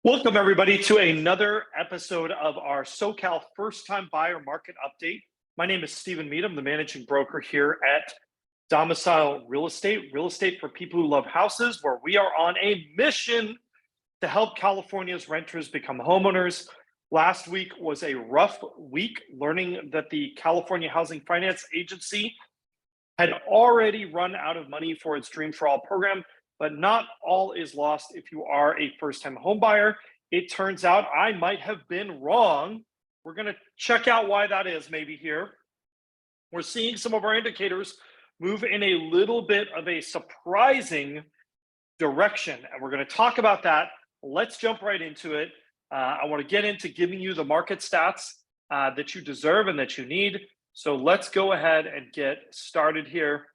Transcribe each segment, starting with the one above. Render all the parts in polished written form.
Welcome, everybody, to another episode of our SoCal First Time Buyer Market Update. My name is Stephen Meade. I'm the managing broker here at Domicile Real Estate for people who love houses, where we are on a mission to help California's renters become homeowners. Last week was a rough week, learning that the California Housing Finance Agency had already run out of money for its Dream for All program. But not all is lost if you are a first-time home buyer. It turns out I might have been wrong. We're going to check out why that is maybe here. We're seeing some of our indicators move in a little bit of a surprising direction, and we're going to talk about that. Let's jump right into it. I want to get into giving you the market stats that you deserve and that you need. So let's go ahead and get started here.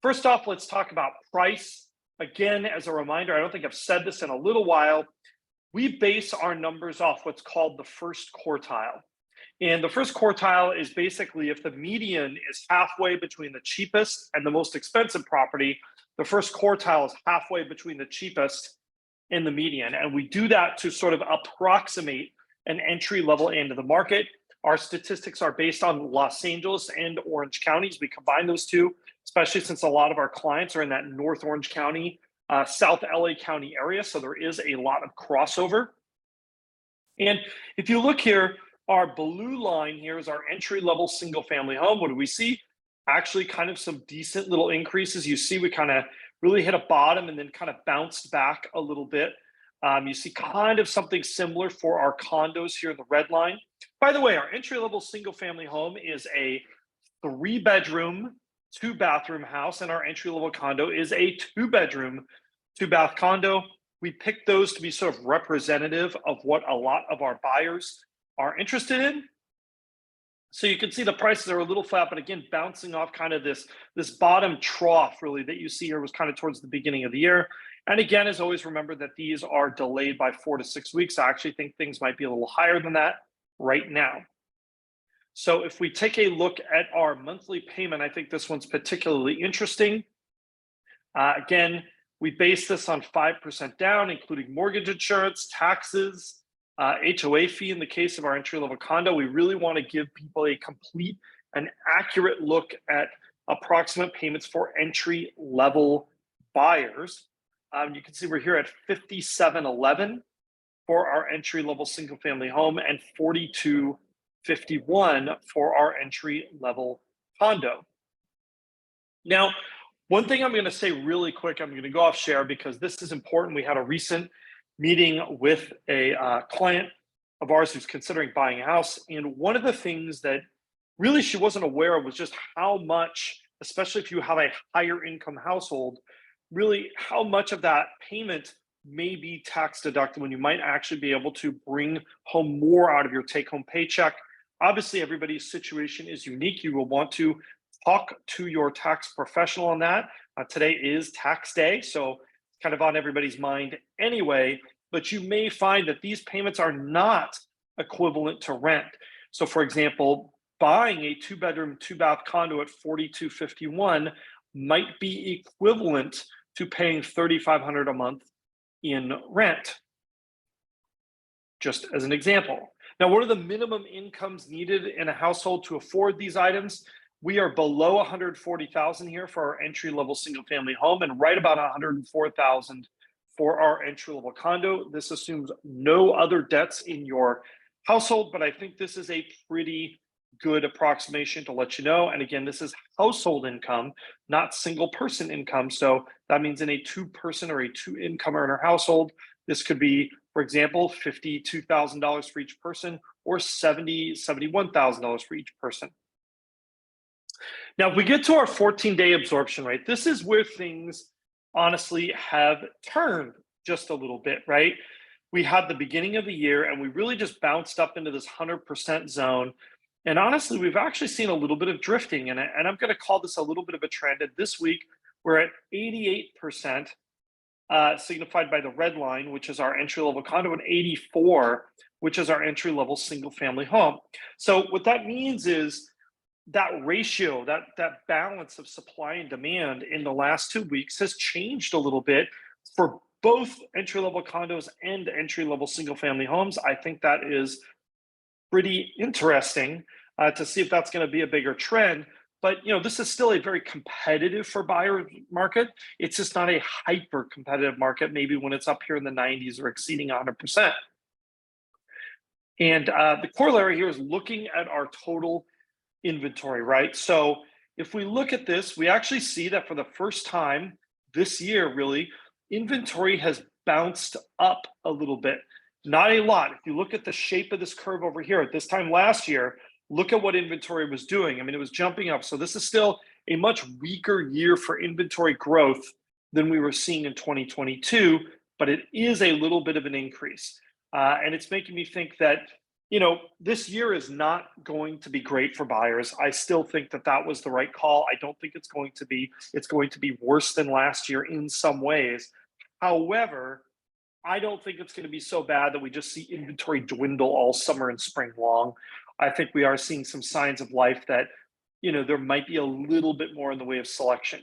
First off, let's talk about price. Again, as a reminder, I don't think I've said this in a little while, we base our numbers off what's called the first quartile. And the first quartile is basically if the median is halfway between the cheapest and the most expensive property, the first quartile is halfway between the cheapest and the median. And we do that to sort of approximate an entry level into the market. Our statistics are based on Los Angeles and Orange counties. We combine those two, especially since a lot of our clients are in that North Orange County, South LA County area. So there is a lot of crossover. And if you look here, our blue line here is our entry level single family home. What do we see? Actually kind of some decent little increases. You see we kind of really hit a bottom and then kind of bounced back a little bit. You see kind of something similar for our condos here in the red line. By the way, our entry level single family home is a 3-bedroom, 2-bathroom house, and our entry level condo is a 2-bedroom, 2-bath condo. We picked those to be sort of representative of what a lot of our buyers are interested in. So you can see the prices are a little flat, but again, bouncing off kind of this bottom trough really that you see here was kind of towards the beginning of the year. And again, as always, remember that these are delayed by 4 to 6 weeks. I actually think things might be a little higher than that right now. So if we take a look at our monthly payment, I think this one's particularly interesting. Again, we base this on 5% down, including mortgage insurance, taxes, HOA fee in the case of our entry-level condo. We really want to give people a complete and accurate look at approximate payments for entry-level buyers. You can see we're here at $5,711 for our entry-level single-family home and $4,251 for our entry-level condo. Now, one thing I'm going to say really quick, I'm going to go off share because this is important. We had a recent meeting with a client of ours who's considering buying a house. And one of the things that really she wasn't aware of was just how much, especially if you have a higher income household, really how much of that payment may be tax deductible, and you might actually be able to bring home more out of your take-home paycheck. Obviously, everybody's situation is unique. You will want to talk to your tax professional on that. Today is tax day, so it's kind of on everybody's mind anyway, but you may find that these payments are not equivalent to rent. So for example, buying a 2-bedroom, 2-bath condo at $4,251 might be equivalent to paying $3,500 a month in rent, just as an example. Now, what are the minimum incomes needed in a household to afford these items? We are below $140,000 here for our entry-level single-family home and right about $104,000 for our entry-level condo. This assumes no other debts in your household, but I think this is a pretty good approximation to let you know. And again, this is household income, not single-person income. So that means in a 2-person or a 2-income earner household, this could be, for example, $52,000 for each person or $71,000 for each person. Now, if we get to our 14-day absorption rate, this is where things honestly have turned just a little bit, right? We had the beginning of the year and we really just bounced up into this 100% zone. And honestly, we've actually seen a little bit of drifting, and I'm going to call this a little bit of a trend. And this week, we're at 88%, signified by the red line, which is our entry-level condo, and 84, which is our entry-level single-family home. So what that means is that ratio, that balance of supply and demand in the last 2 weeks has changed a little bit for both entry-level condos and entry-level single-family homes. I think that is pretty interesting to see if that's going to be a bigger trend. But this is still a very competitive for buyer market. It's just not a hyper competitive market, maybe when it's up here in the 90s or exceeding 100%. And the corollary here is looking at our total inventory, right? So if we look at this, we actually see that for the first time this year, really, inventory has bounced up a little bit. Not a lot. If you look at the shape of this curve over here, at this time last year, look at what inventory was doing. I mean, it was jumping up. So this is still a much weaker year for inventory growth than we were seeing in 2022, but it is a little bit of an increase. And it's making me think that, this year is not going to be great for buyers. I still think that that was the right call. I don't think it's going to be worse than last year in some ways. However, I don't think it's going to be so bad that we just see inventory dwindle all summer and spring long. I think we are seeing some signs of life that, there might be a little bit more in the way of selection.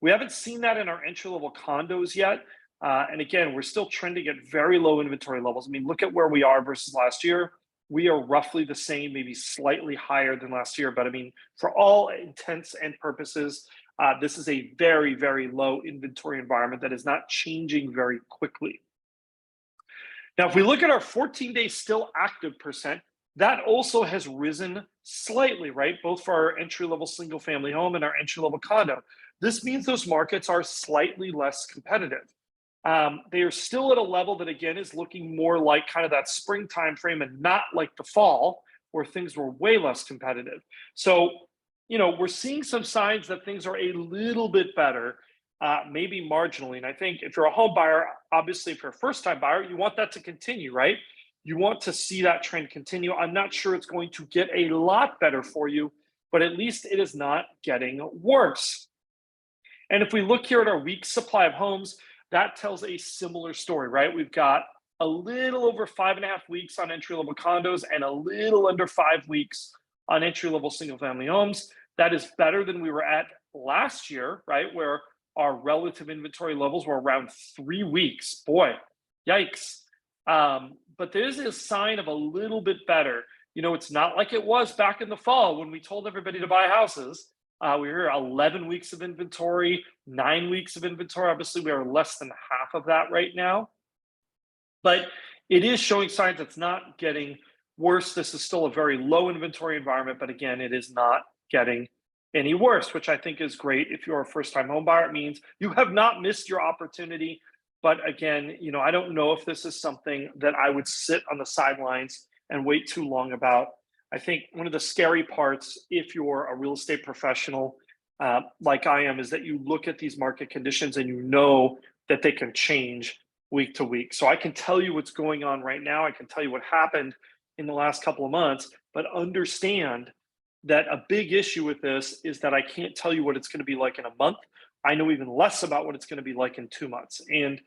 We haven't seen that in our entry-level condos yet. And again, we're still trending at very low inventory levels. I mean, look at where we are versus last year. We are roughly the same, maybe slightly higher than last year. But I mean, for all intents and purposes, this is a very, very low inventory environment that is not changing very quickly. Now, if we look at our 14-day still active percent, that also has risen slightly, right? Both for our entry-level single-family home and our entry-level condo. This means those markets are slightly less competitive. They are still at a level that, again, is looking more like kind of that spring time frame and not like the fall where things were way less competitive. So, we're seeing some signs that things are a little bit better, maybe marginally. And I think if you're a home buyer, obviously if you're a first-time buyer, you want that to continue, right? You want to see that trend continue. I'm not sure it's going to get a lot better for you, but at least it is not getting worse. And if we look here at our week's supply of homes, that tells a similar story, right? We've got a little over 5.5 weeks on entry-level condos and a little under 5 weeks on entry-level single-family homes. That is better than we were at last year, right? Where our relative inventory levels were around 3 weeks. Boy, yikes. But there's a sign of a little bit better. It's not like it was back in the fall when we told everybody to buy houses. We were 11 weeks of inventory, 9 weeks of inventory. Obviously, we are less than half of that right now. But it is showing signs it's not getting worse. This is still a very low inventory environment, but again, it is not getting any worse, which I think is great. If you're a first-time home buyer, it means you have not missed your opportunity. But again, I don't know if this is something that I would sit on the sidelines and wait too long about. I think one of the scary parts, if you're a real estate professional like I am, is that you look at these market conditions and you know that they can change week to week. So I can tell you what's going on right now. I can tell you what happened in the last couple of months, but understand that a big issue with this is that I can't tell you what it's going to be like in a month. I know even less about what it's going to be like in 2 months. And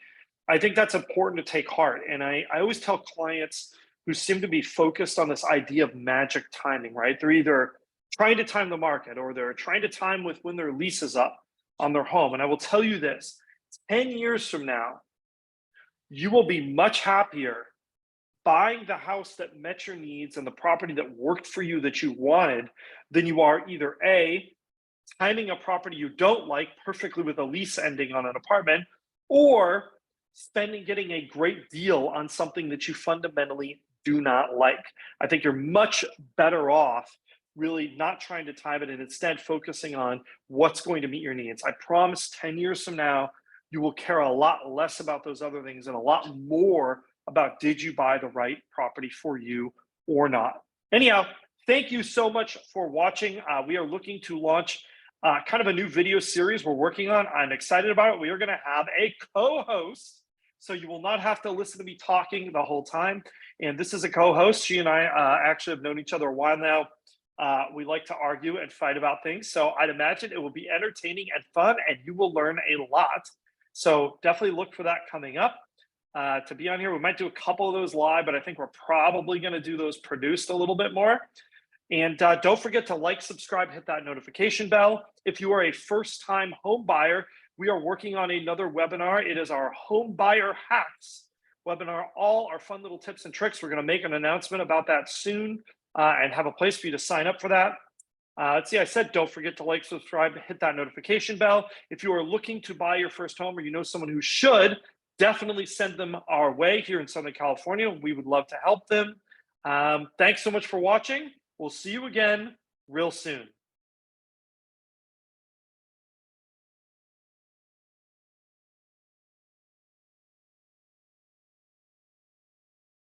I think that's important to take heart. And I always tell clients who seem to be focused on this idea of magic timing, right? They're either trying to time the market or they're trying to time with when their lease is up on their home. And I will tell you this, 10 years from now, you will be much happier buying the house that met your needs and the property that worked for you that you wanted than you are either A, timing a property you don't like perfectly with a lease ending on an apartment, or getting a great deal on something that you fundamentally do not like. I think you're much better off really not trying to time it and instead focusing on what's going to meet your needs. I promise 10 years from now, you will care a lot less about those other things and a lot more about did you buy the right property for you or not. Anyhow, thank you so much for watching. We are looking to launch kind of a new video series we're working on. I'm excited about it. We are going to have a co-host, so you will not have to listen to me talking the whole time. And this is a co-host. She and I actually have known each other a while now. We like to argue and fight about things. So I'd imagine it will be entertaining and fun, and you will learn a lot. So definitely look for that coming up. To be on here, we might do a couple of those live, but I think we're probably going to do those produced a little bit more. And don't forget to like, subscribe, hit that notification bell. If you are a first-time home buyer, we are working on another webinar. It is our Home Buyer Hacks webinar, all our fun little tips and tricks. We're going to make an announcement about that soon and have a place for you to sign up for that. Let's see, I said don't forget to like, subscribe, hit that notification bell. If you are looking to buy your first home or you know someone who should, definitely send them our way here in Southern California. We would love to help them. Thanks so much for watching. We'll see you again real soon.